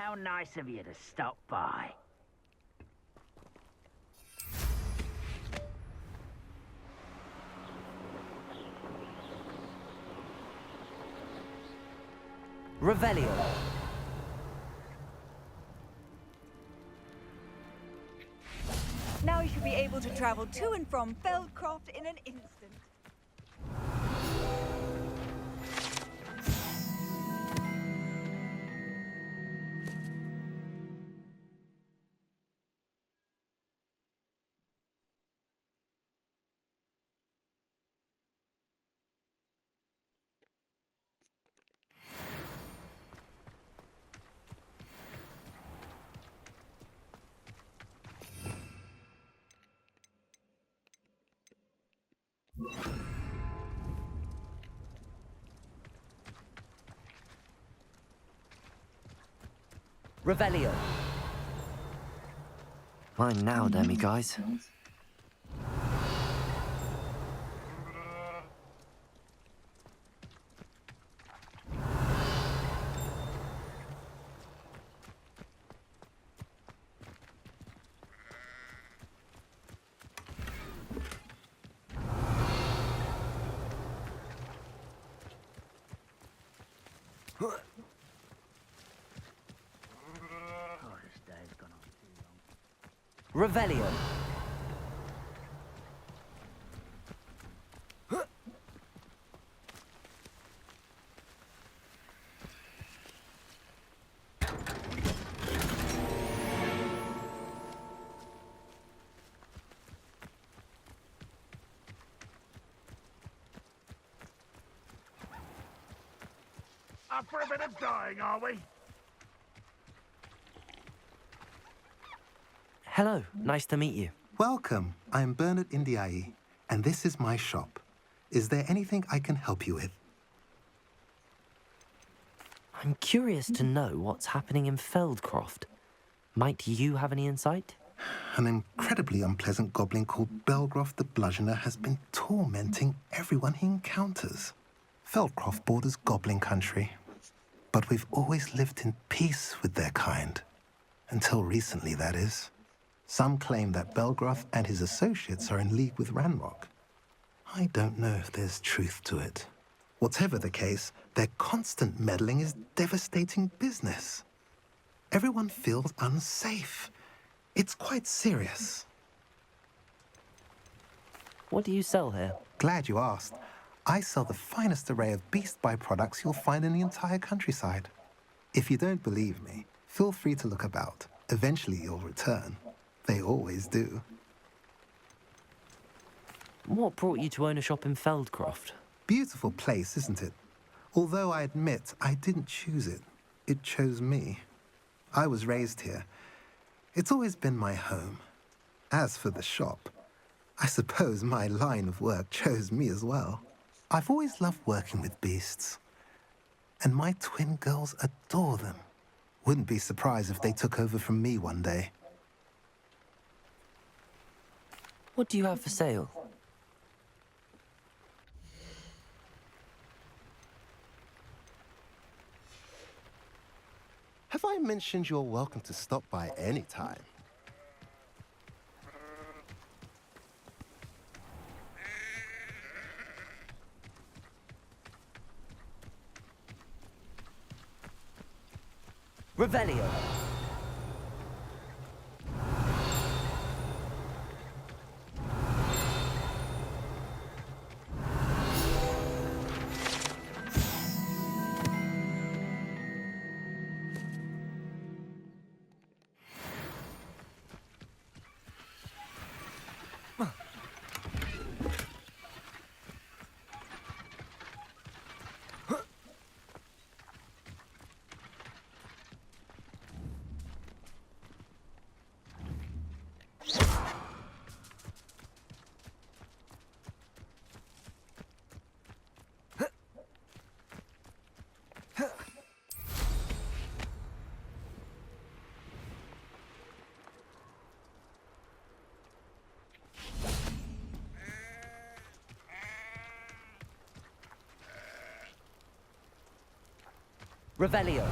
How nice of you to stop by. Revelio. Now you should be able to travel to and from Feldcroft in an instant. Revelio. Mine now, Demi, guys. Oh, this day's gone on too long. Revelio. Up for a bit of dying, are we? Hello, nice to meet you. Welcome. I'm Bernard Indiai, and this is my shop. Is there anything I can help you with? I'm curious to know what's happening in Feldcroft. Might you have any insight? An incredibly unpleasant goblin called Belgroth the Bludgeoner has been tormenting everyone he encounters. Feldcroft borders goblin country, but we've always lived in peace with their kind. Until recently, that is. Some claim that Belgroth and his associates are in league with Ranrock. I don't know if there's truth to it. Whatever the case, their constant meddling is devastating business. Everyone feels unsafe. It's quite serious. What do you sell here? Glad you asked. I sell the finest array of beast byproducts you'll find in the entire countryside. If you don't believe me, feel free to look about. Eventually you'll return. They always do. What brought you to own a shop in Feldcroft? Beautiful place, isn't it? Although I admit I didn't choose it. It chose me. I was raised here. It's always been my home. As for the shop, I suppose my line of work chose me as well. I've always loved working with beasts. And my twin girls adore them. Wouldn't be surprised if they took over from me one day. What do you have for sale? Have I mentioned you're welcome to stop by any time? Revelio. Revelio.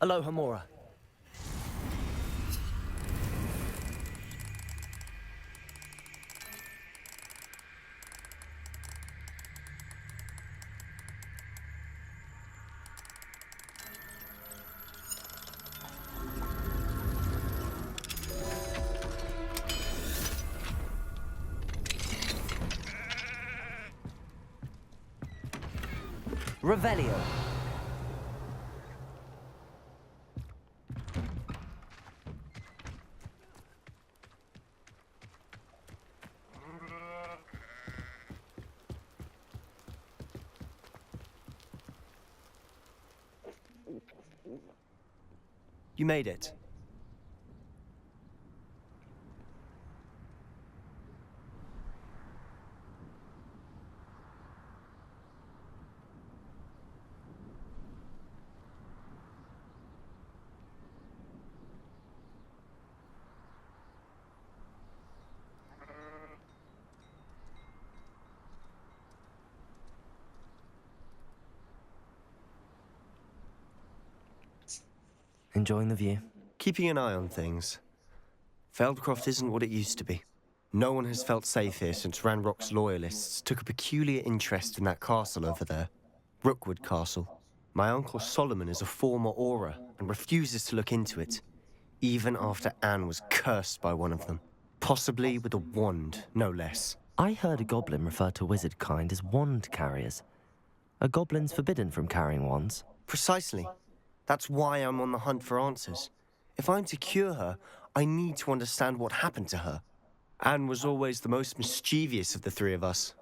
Aloha Mora. Revelio. You made it. Enjoying the view? Keeping an eye on things. Feldcroft isn't what it used to be. No one has felt safe here since Ranrock's loyalists took a peculiar interest in that castle over there. Rookwood Castle. My uncle Solomon is a former Auror and refuses to look into it, even after Anne was cursed by one of them. Possibly with a wand, no less. I heard a goblin refer to wizard kind as wand carriers. Are goblins forbidden from carrying wands? Precisely. That's why I'm on the hunt for answers. If I'm to cure her, I need to understand what happened to her. Anne was always the most mischievous of the three of us.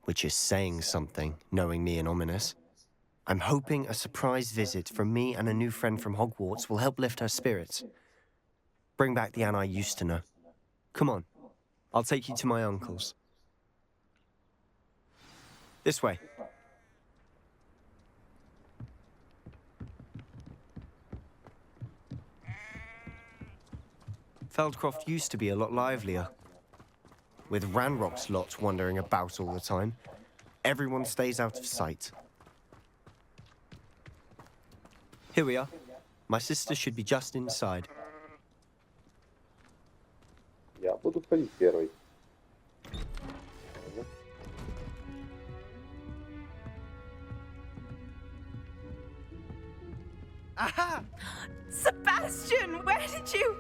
Which is saying something, knowing me and Ominous. I'm hoping a surprise visit from me and a new friend from Hogwarts will help lift her spirits. Bring back the Anne I used to know. Come on, I'll take you to my uncle's. This way. Feldcroft used to be a lot livelier. With Ranrock's lot wandering about all the time, everyone stays out of sight. Here we are. My sister should be just inside. Я буду ходить первый. Aha! Sebastian, where did you...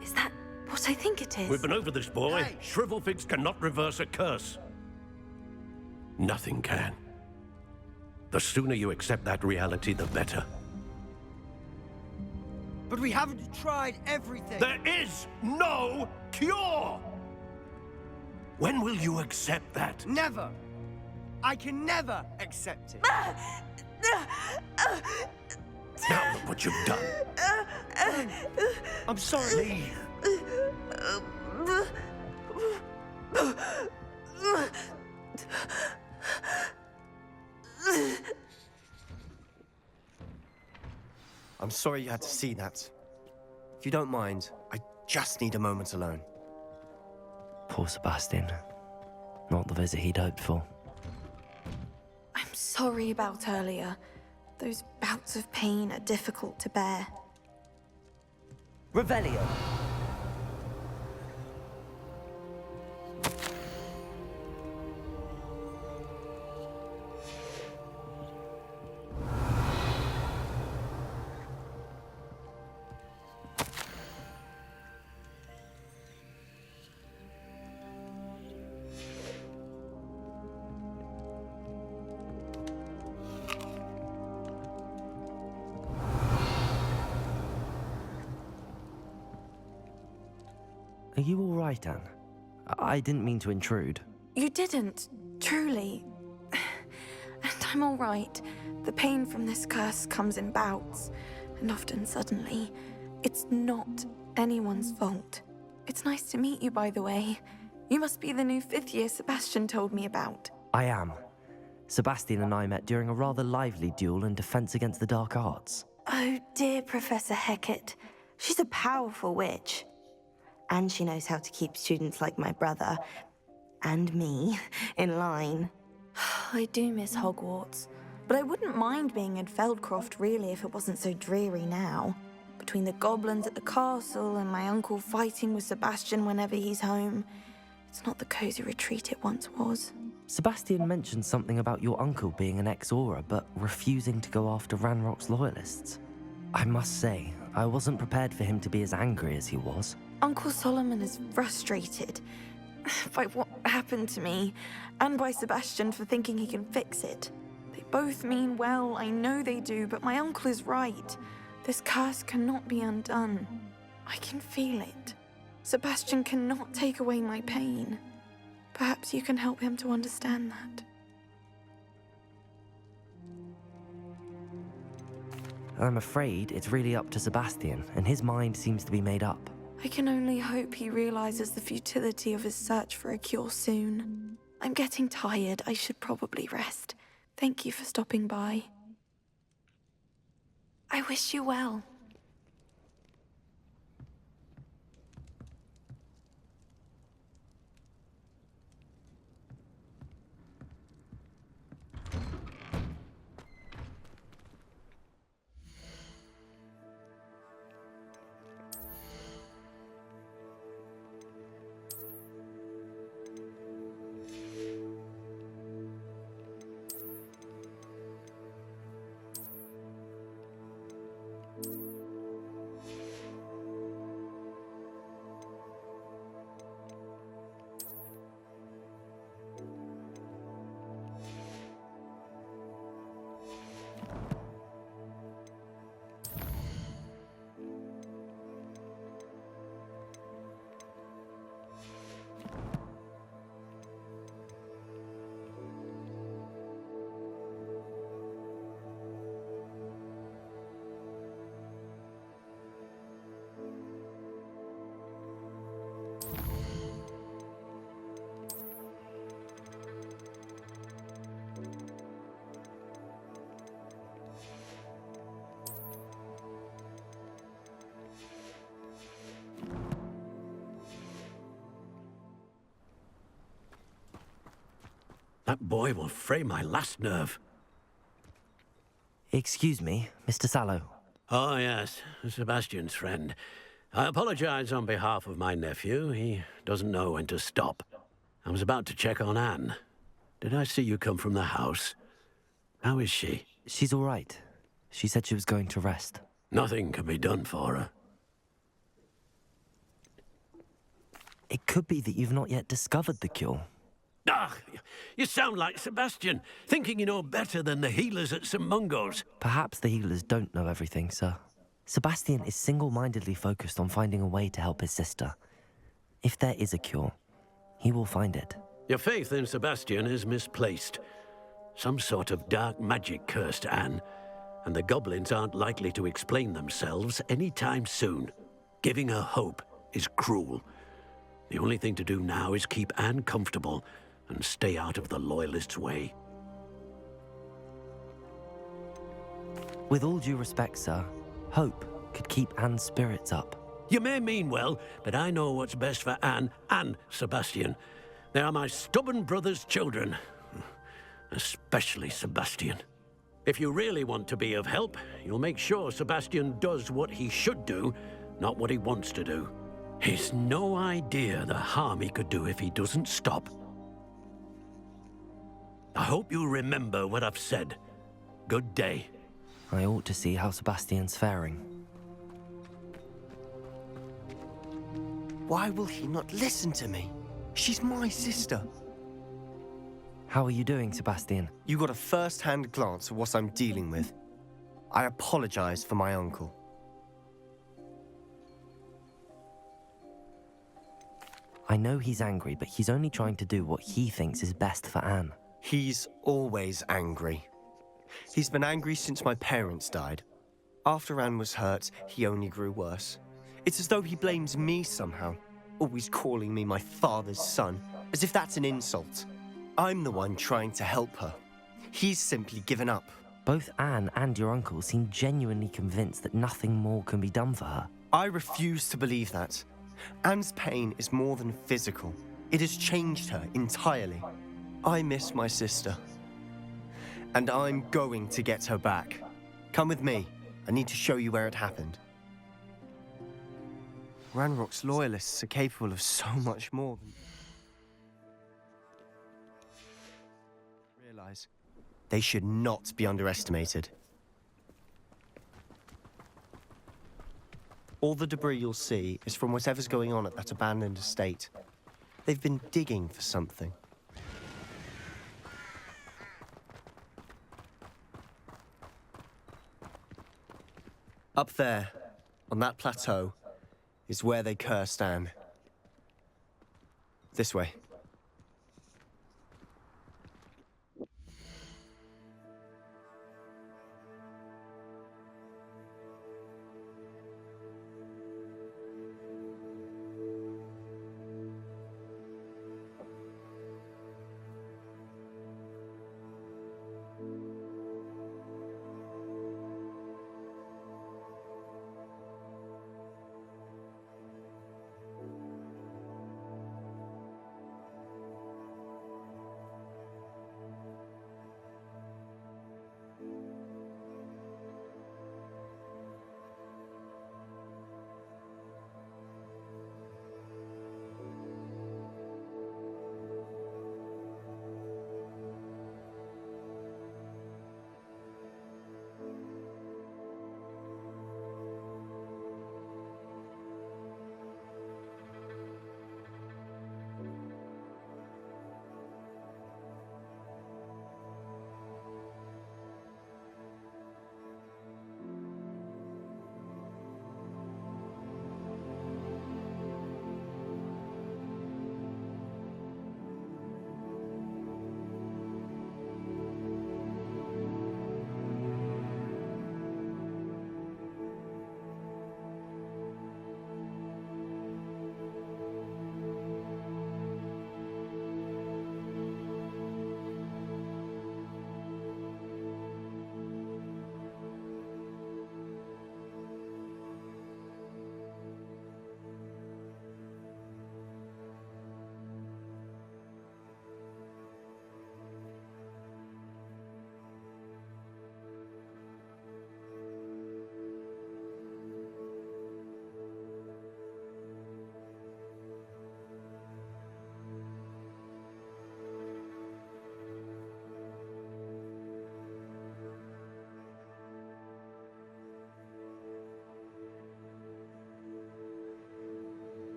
Is that what I think it is? We've been over this, boy. Hey. Shrivelfigs cannot reverse a curse. Nothing can. The sooner you accept that reality, the better. But we haven't tried everything. There is no cure! When will you accept that? Never. I can never accept it. Now look what you've done. I'm sorry. Leave. I'm sorry you had to see that. If you don't mind, I just need a moment alone. Poor Sebastian. Not the visit he'd hoped for. I'm sorry about earlier. Those bouts of pain are difficult to bear. Revelio. Are you all right, Anne? I didn't mean to intrude. You didn't, truly. And I'm all right. The pain from this curse comes in bouts, and often suddenly. It's not anyone's fault. It's nice to meet you, by the way. You must be the new fifth year Sebastian told me about. I am. Sebastian and I met during a rather lively duel in Defense Against the Dark Arts. Oh, dear Professor Hecat. She's a powerful witch. And she knows how to keep students like my brother, and me, in line. I do miss Hogwarts. But I wouldn't mind being in Feldcroft, really, if it wasn't so dreary now. Between the goblins at the castle and my uncle fighting with Sebastian whenever he's home, it's not the cozy retreat it once was. Sebastian mentioned something about your uncle being an ex-Auror, but refusing to go after Ranrock's loyalists. I must say, I wasn't prepared for him to be as angry as he was. Uncle Solomon is frustrated by what happened to me, and by Sebastian for thinking he can fix it. They both mean well, I know they do, but my uncle is right. This curse cannot be undone. I can feel it. Sebastian cannot take away my pain. Perhaps you can help him to understand that. I'm afraid it's really up to Sebastian, and his mind seems to be made up. I can only hope he realizes the futility of his search for a cure soon. I'm getting tired. I should probably rest. Thank you for stopping by. I wish you well. That boy will fray my last nerve. Excuse me, Mr. Sallow. Oh, yes, Sebastian's friend. I apologize on behalf of my nephew. He doesn't know when to stop. I was about to check on Anne. Did I see you come from the house? How is she? She's all right. She said she was going to rest. Nothing can be done for her. It could be that you've not yet discovered the cure. Ah, you sound like Sebastian, thinking you know better than the healers at St. Mungo's. Perhaps the healers don't know everything, sir. Sebastian is single-mindedly focused on finding a way to help his sister. If there is a cure, he will find it. Your faith in Sebastian is misplaced. Some sort of dark magic cursed Anne, and the goblins aren't likely to explain themselves anytime soon. Giving her hope is cruel. The only thing to do now is keep Anne comfortable and stay out of the Loyalists' way. With all due respect, sir, hope could keep Anne's spirits up. You may mean well, but I know what's best for Anne and Sebastian. They are my stubborn brother's children. Especially Sebastian. If you really want to be of help, you'll make sure Sebastian does what he should do, not what he wants to do. He's no idea the harm he could do if he doesn't stop. I hope you remember what I've said. Good day. I ought to see how Sebastian's faring. Why will he not listen to me? She's my sister. How are you doing, Sebastian? You got a first-hand glance at what I'm dealing with. I apologize for my uncle. I know he's angry, but he's only trying to do what he thinks is best for Anne. He's always angry. He's been angry since my parents died. After Anne was hurt, he only grew worse. It's as though he blames me somehow, always calling me my father's son, as if that's an insult. I'm the one trying to help her. He's simply given up. Both Anne and your uncle seem genuinely convinced that nothing more can be done for her. I refuse to believe that. Anne's pain is more than physical. It has changed her entirely. I miss my sister. And I'm going to get her back. Come with me. I need to show you where it happened. Ranrock's loyalists are capable of so much more than... Realize they should not be underestimated. All the debris you'll see is from whatever's going on at that abandoned estate. They've been digging for something. Up there, on that plateau, is where they cursed Anne. This way.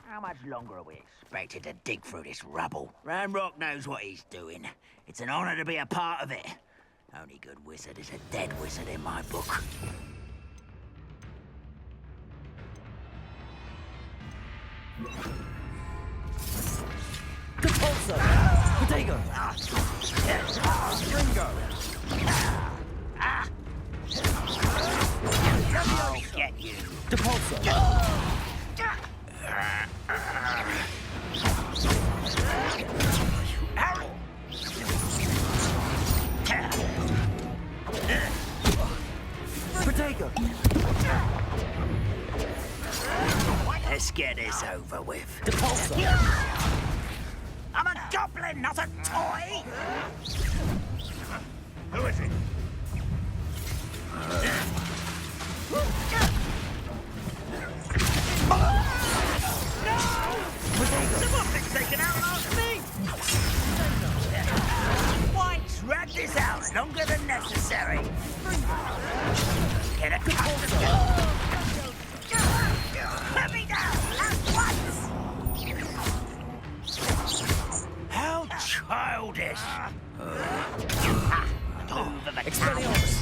How much longer are we expected to dig through this rubble? Ranrock knows what he's doing. It's an honor to be a part of it. Only good wizard is a dead wizard in my book. Depulso! Protego! Ringo! I'll get you. Depulso! Protego! Let's get this over with. Depulso! I'm a goblin, not a toy! Who is it? Someone's been taken out last me! Why drag this out longer than necessary? Get a Let me down at once! How childish! Over the Expelliarmus!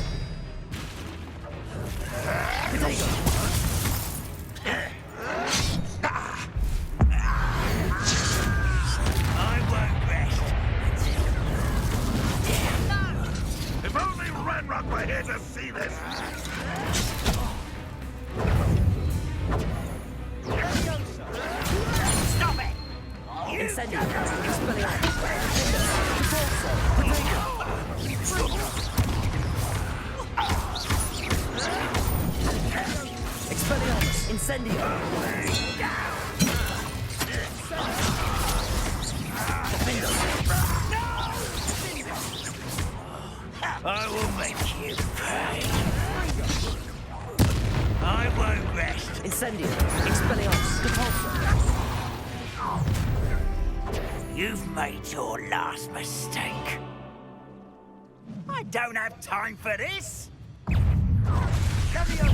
I won't rest If only Ranrock were here to see this! Stop it! Incendio! Expelliarmus! Expelliarmus! Incendio! I will make you pay. I won't rest. Incendio! Expelliarmus! Depulso! You've made your last mistake. I don't have time for this. Incendio!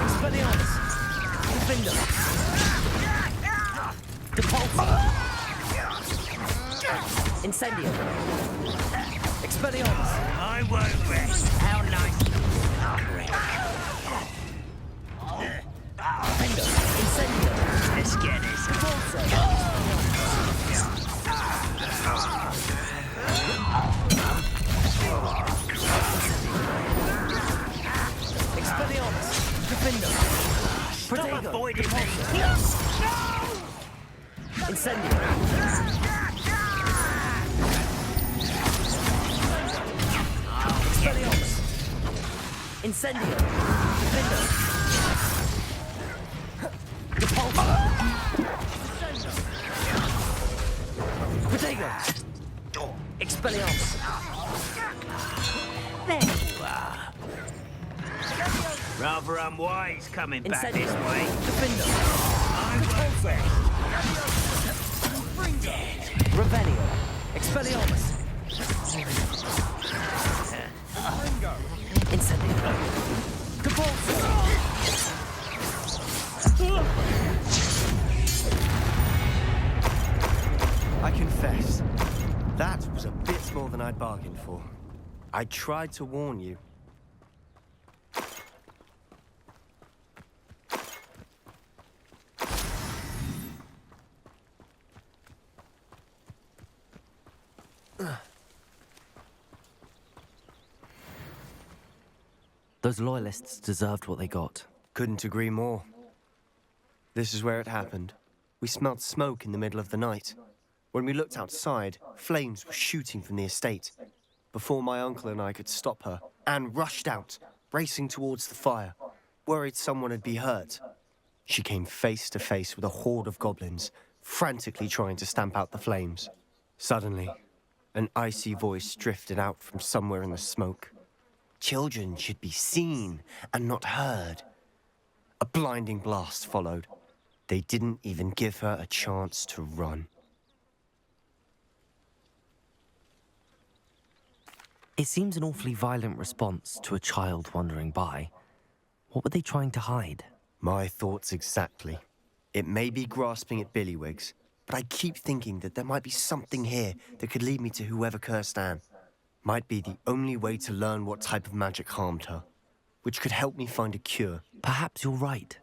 Expelliarmus! Defender! Depulso! Incendio! Expelliarmus! I won't rest. How nice. Defender! Incendio! Let's get this. Depulso! Expelliarmus! Defender! Stop Protego! avoiding me. Incendio! Expelliarmus! Incendio! Defender! Depulso! Protego! Expelliarmus! There you are. Rather unwise coming back Incendio! this way. Defender! I won't rest. Dead. Revelio! Expelliarmus! Incendio! Depulso! I confess, that was a bit more than I'd bargained for. I tried to warn you. Those loyalists deserved what they got. Couldn't agree more. This is where it happened. We smelled smoke in the middle of the night. When we looked outside, flames were shooting from the estate. Before my uncle and I could stop her, Anne rushed out, racing towards the fire, worried someone had been hurt. She came face to face with a horde of goblins, frantically trying to stamp out the flames. Suddenly, an icy voice drifted out from somewhere in the smoke. Children should be seen and not heard. A blinding blast followed. They didn't even give her a chance to run. It seems an awfully violent response to a child wandering by. What were they trying to hide? My thoughts exactly. It may be grasping at Billywigs, but I keep thinking that there might be something here that could lead me to whoever cursed Anne. Might be the only way to learn what type of magic harmed her, which could help me find a cure. Perhaps you're right.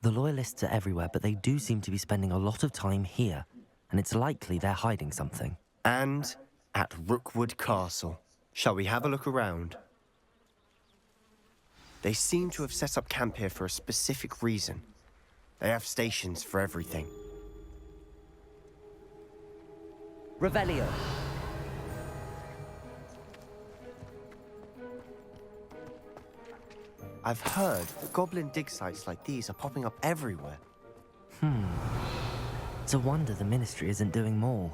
The Loyalists are everywhere, but they do seem to be spending a lot of time here, and it's likely they're hiding something. And at Rookwood Castle. Shall we have a look around? They seem to have set up camp here for a specific reason. They have stations for everything. Revelio. I've heard that goblin dig sites like these are popping up everywhere. It's a wonder the Ministry isn't doing more.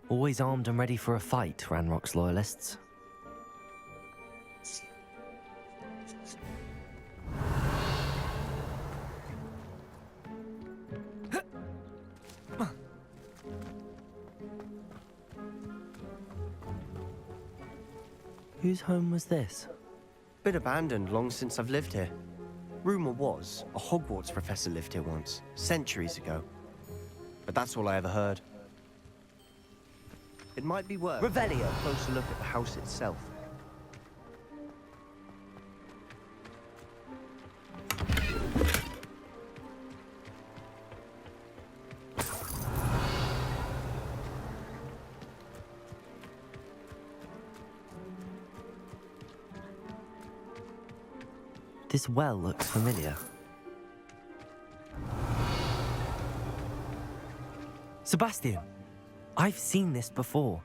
Always armed and ready for a fight, Ranrock's Loyalists. Whose home was this? Been abandoned long since I've lived here. Rumor was a Hogwarts professor lived here once, centuries ago. But that's all I ever heard. It might be worth Revelio. a closer look at the house itself. This well looks familiar. Sebastian! I've seen this before.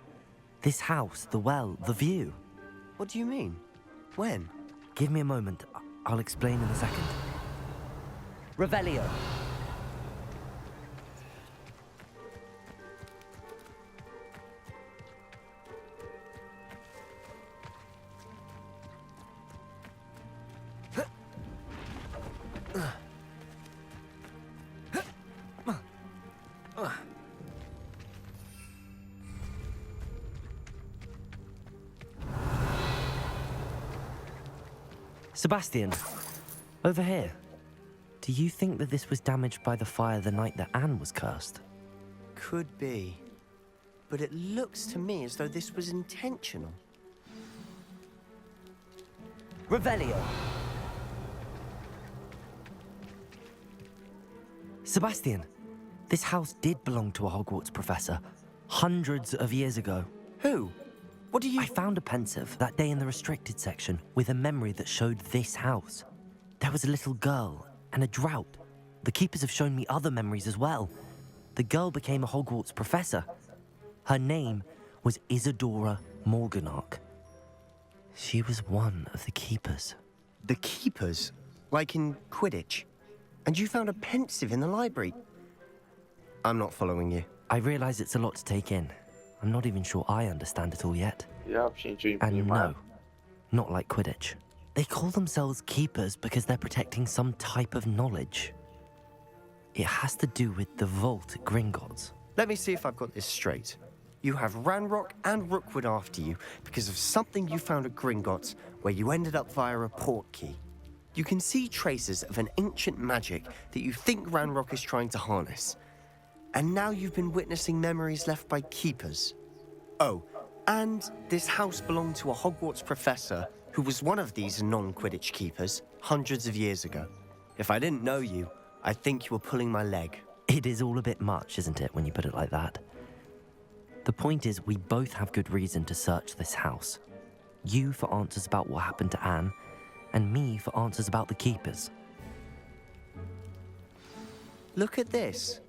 This house, the well, the view. What do you mean? When? Give me a moment. I'll explain in a second. Revelio. Sebastian, over here. Do you think that this was damaged by the fire the night that Anne was cursed? Could be. But it looks to me as though this was intentional. Revelio. Sebastian, this house did belong to a Hogwarts professor, hundreds of years ago. Who? What do you... I found a pensive that day in the restricted section with a memory that showed this house. There was a little girl and a drought. The keepers have shown me other memories as well. The girl became a Hogwarts professor. Her name was Isadora Morganach. She was one of the keepers. The keepers? Like in Quidditch? And you found a pensive in the library? I'm not following you. I realize it's a lot to take in. I'm not even sure I understand it all yet. Я вообще ничего не And понимаю. no, not like Quidditch. They call themselves keepers because they're protecting some type of knowledge. It has to do with the vault at Gringotts. Let me see if I've got this straight. You have Ranrock and Rookwood after you because of something you found at Gringotts where you ended up via a port key. You can see traces of an ancient magic that you think Ranrock is trying to harness. And now you've been witnessing memories left by keepers. Oh, and this house belonged to a Hogwarts professor who was one of these non-Quidditch keepers hundreds of years ago. If I didn't know you, I'd think you were pulling my leg. It is all a bit much, isn't it, when you put it like that? The point is, we both have good reason to search this house. You for answers about what happened to Anne, and me for answers about the keepers. Look at this.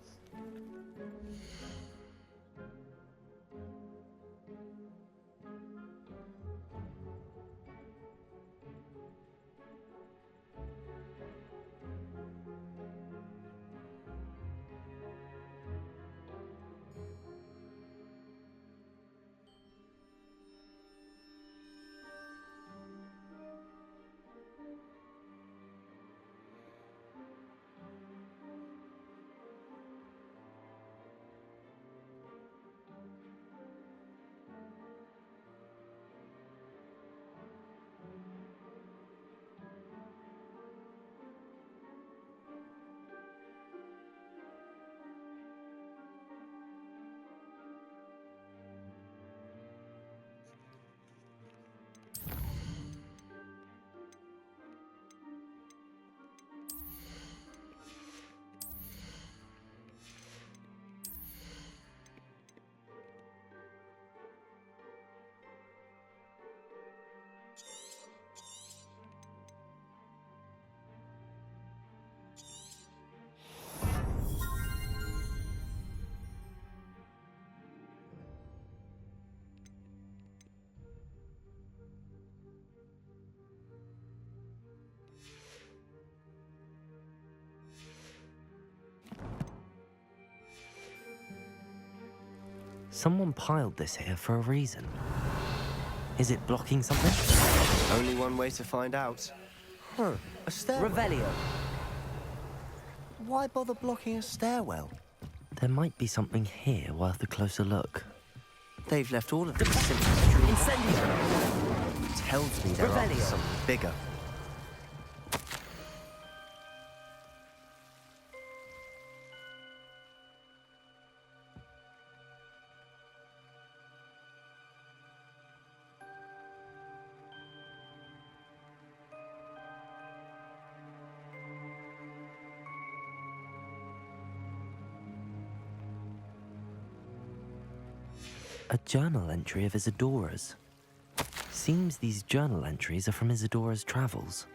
Someone piled this here for a reason. Is it blocking something? Only one way to find out. Huh, a stairwell. Revelio. Why bother blocking a stairwell? There might be something here worth a closer look. They've left all of this simply strewn Incendio. It tells me they're after Revelio. something bigger. A journal entry of Isadora's. Seems these journal entries are from Isadora's travels.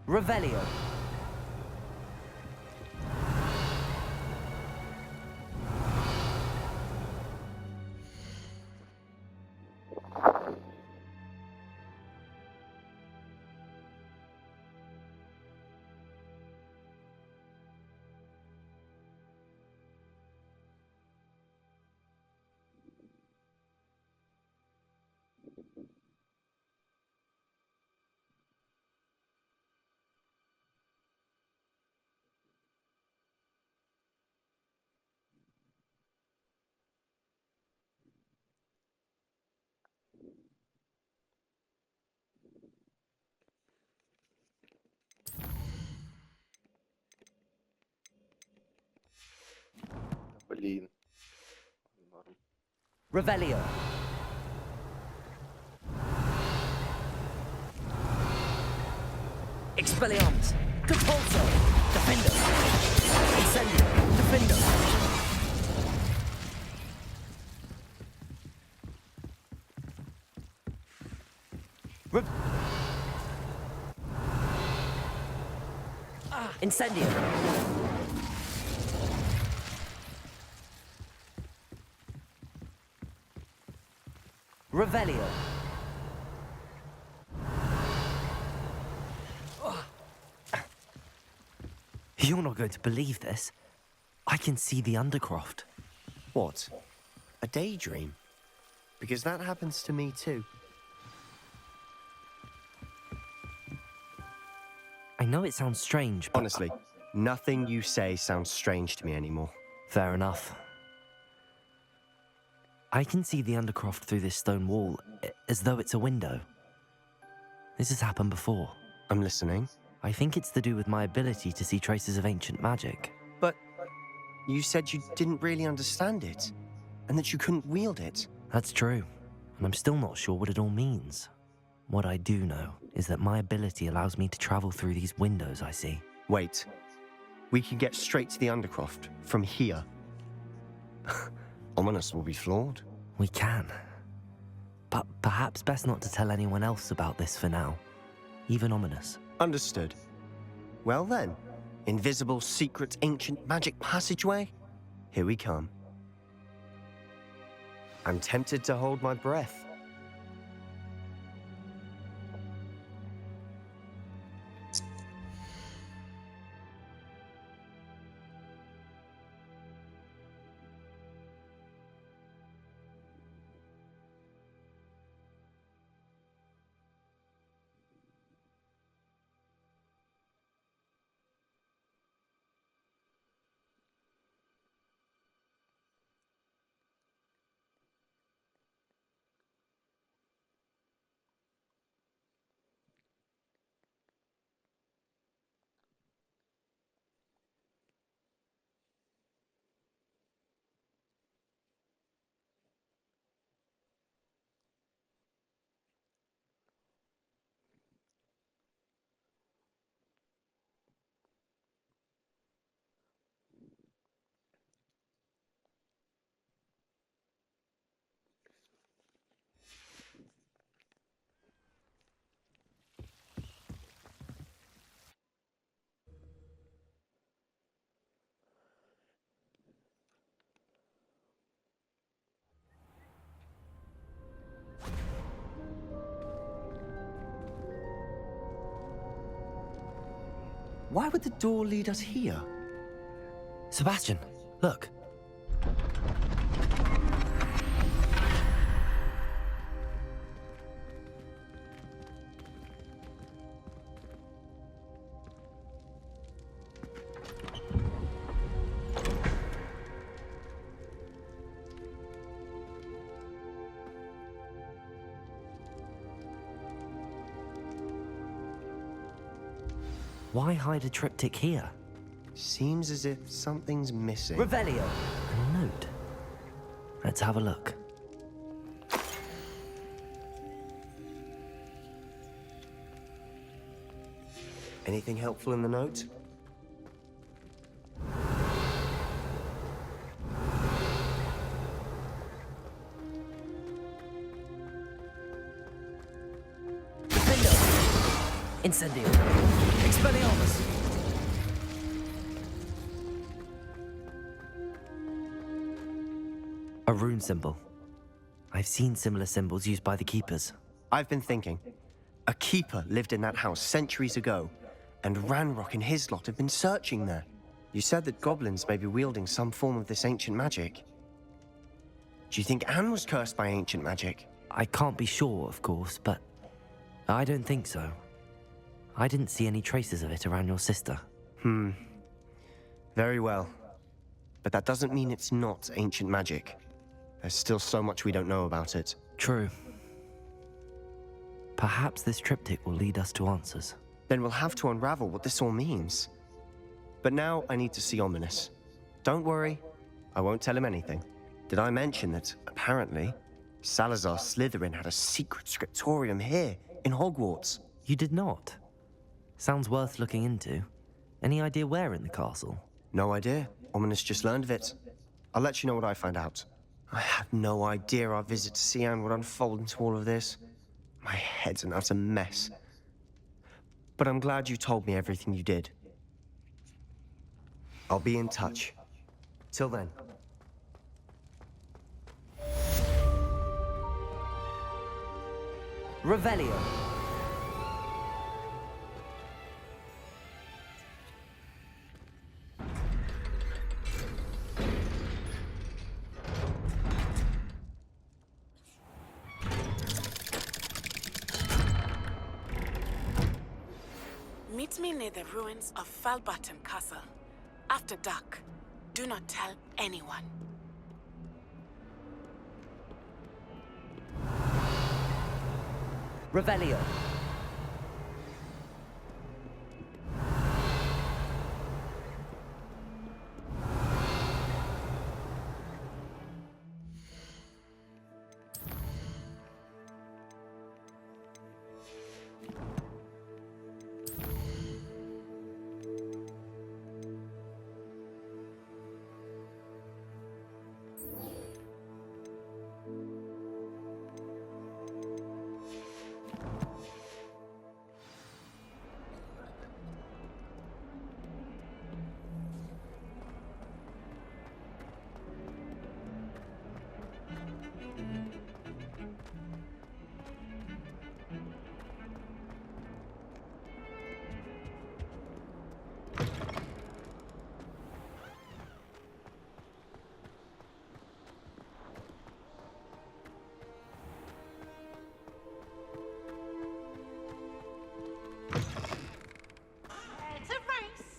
Revelio. Блин. Норм. Revelio. Expelliarmus. Compulso. Defendo. Incendio. Defendo. Incendio. Revelio. You're not going to believe this. I can see the Undercroft. What? A daydream? Because that happens to me too. I know it sounds strange, but... Honestly, nothing you say sounds strange to me anymore. Fair enough. I can see the Undercroft through this stone wall, as though it's a window. This has happened before. I'm listening. I think it's to do with my ability to see traces of ancient magic. But you said you didn't really understand it, and that you couldn't wield it. That's true, and I'm still not sure what it all means. What I do know is that my ability allows me to travel through these windows I see. Wait. We can get straight to the Undercroft from here. Ominous will be flawed. We can. But perhaps best not to tell anyone else about this for now. Even Ominous. Understood. Well then, invisible, secret, ancient magic passageway? Here we come. I'm tempted to hold my breath. Why would the door lead us here? Sebastian, look. Why hide a triptych here? Seems as if something's missing. Revelio. A note. Let's have a look. Anything helpful in the note? Incendio. Expelliarmus. A rune symbol. I've seen similar symbols used by the keepers. I've been thinking. A keeper lived in that house centuries ago, and Ranrock and his lot have been searching there. You said that goblins may be wielding some form of this ancient magic. Do you think Anne was cursed by ancient magic? I can't be sure, of course, but I don't think so. I didn't see any traces of it around your sister. Very well. But that doesn't mean it's not ancient magic. There's still so much we don't know about it. True. Perhaps this triptych will lead us to answers. Then we'll have to unravel what this all means. But now I need to see Ominous. Don't worry, I won't tell him anything. Did I mention that, apparently, Salazar Slytherin had a secret scriptorium here, in Hogwarts? You did not? Sounds worth looking into. Any idea where in the castle? No idea. Ominous just learned of it. I'll let you know what I find out. I had no idea our visit to Sian would unfold into all of this. My head's an utter mess. But I'm glad you told me everything you did. I'll be in touch. Till then. Revelio. Meet me near the ruins of Falbaton Castle. After dark. Do not tell anyone. Revelio. It's a race.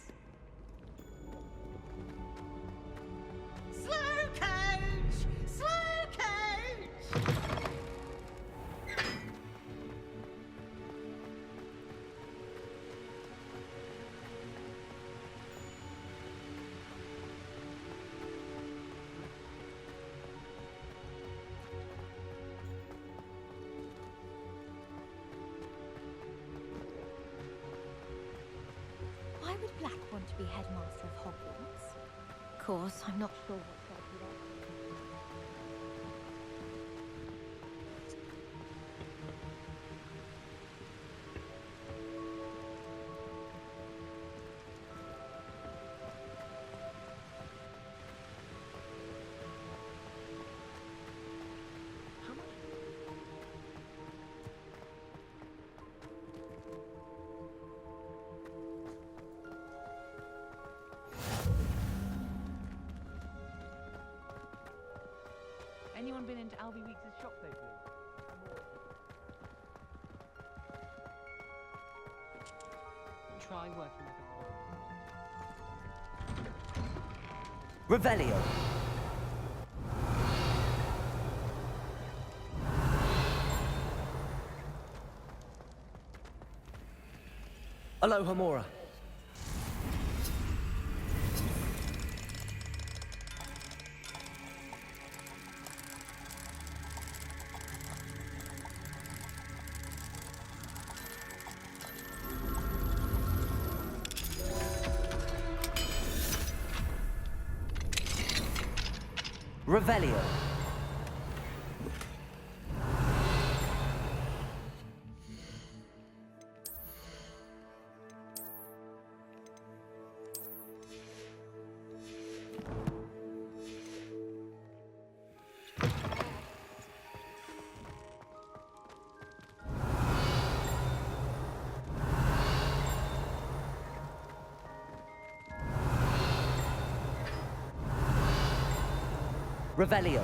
Slow coach! Slow coach! Why would Black want to be headmaster of Hogwarts? Of course, I'm not sure what job he wants. Albie Weeks' shop though, please? Try working with a Revelio. Alohomora. Revelio. Revelio.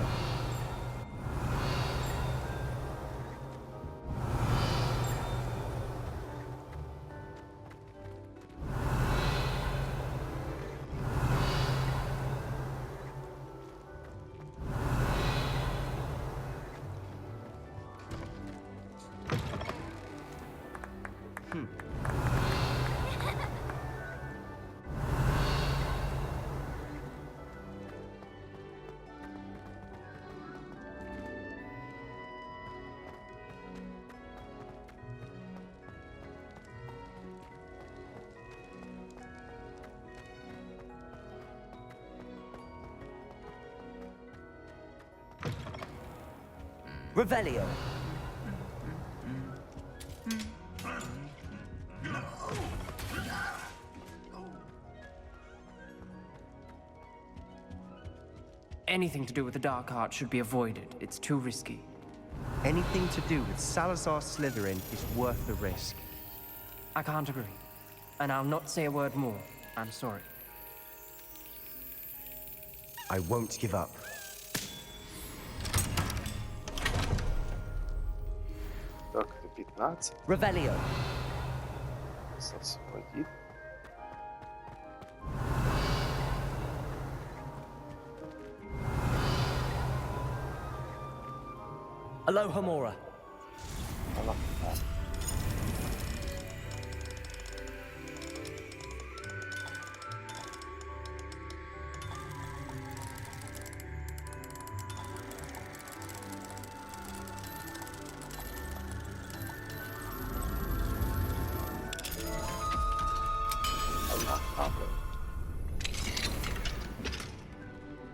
Revelio. Anything to do with the dark art should be avoided. It's too risky. Anything to do with Salazar Slytherin is worth the risk. I can't agree. And I'll not say a word more. I'm sorry. I won't give up. Так, это 15. Revelio. Остался один. Alohomora.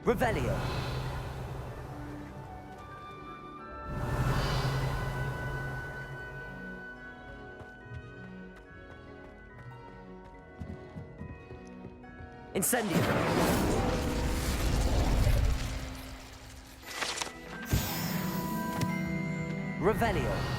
Revelio. Incendio. Revelio.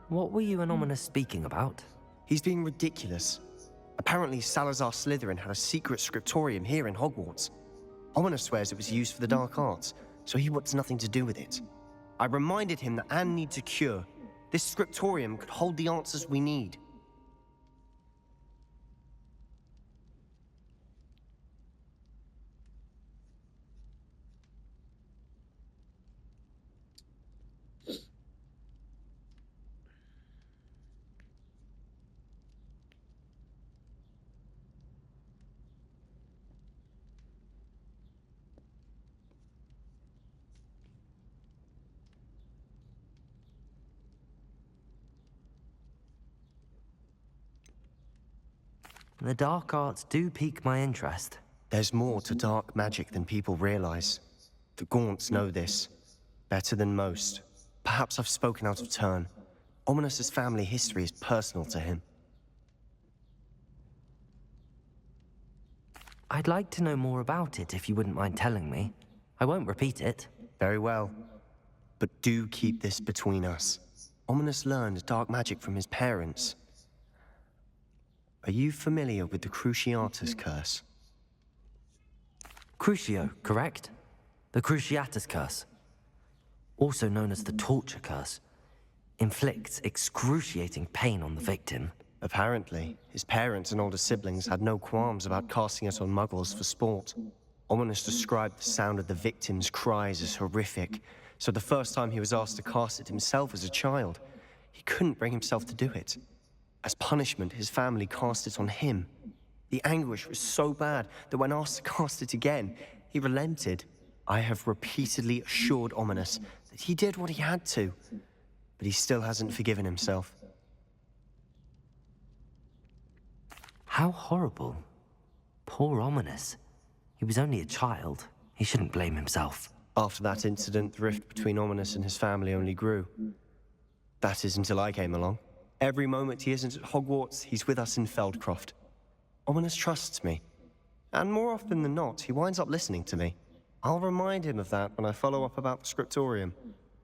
What were you and Ominous speaking about? He's being ridiculous. Apparently, Salazar Slytherin had a secret scriptorium here in Hogwarts. Ominous swears it was used for the dark arts, so he wants nothing to do with it. I reminded him that Anne needs a cure. This scriptorium could hold the answers we need. The dark arts do pique my interest. There's more to dark magic than people realize. The Gaunts know this. Better than most. Perhaps I've spoken out of turn. Ominous's family history is personal to him. I'd like to know more about it if you wouldn't mind telling me. I won't repeat it. Very well. But do keep this between us. Ominous learned dark magic from his parents. Are you familiar with the Cruciatus Curse? Crucio, correct? The Cruciatus Curse, also known as the Torture Curse, inflicts excruciating pain on the victim. Apparently, his parents and older siblings had no qualms about casting it on muggles for sport. Ominous described the sound of the victim's cries as horrific, so the first time he was asked to cast it himself as a child, he couldn't bring himself to do it. As punishment, his family cast it on him. The anguish was so bad that when asked to cast it again, he relented. I have repeatedly assured Ominous that he did what he had to, but he still hasn't forgiven himself. How horrible. Poor Ominous. He was only a child. He shouldn't blame himself. After that incident, the rift between Ominous and his family only grew. That is until I came along. Every moment he isn't at Hogwarts, he's with us in Feldcroft. Ominous trusts me. And more often than not, he winds up listening to me. I'll remind him of that when I follow up about the scriptorium.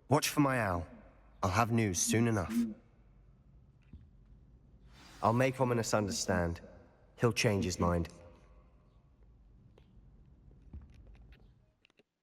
Watch for my owl. I'll have news soon enough. I'll make Ominous understand. He'll change his mind.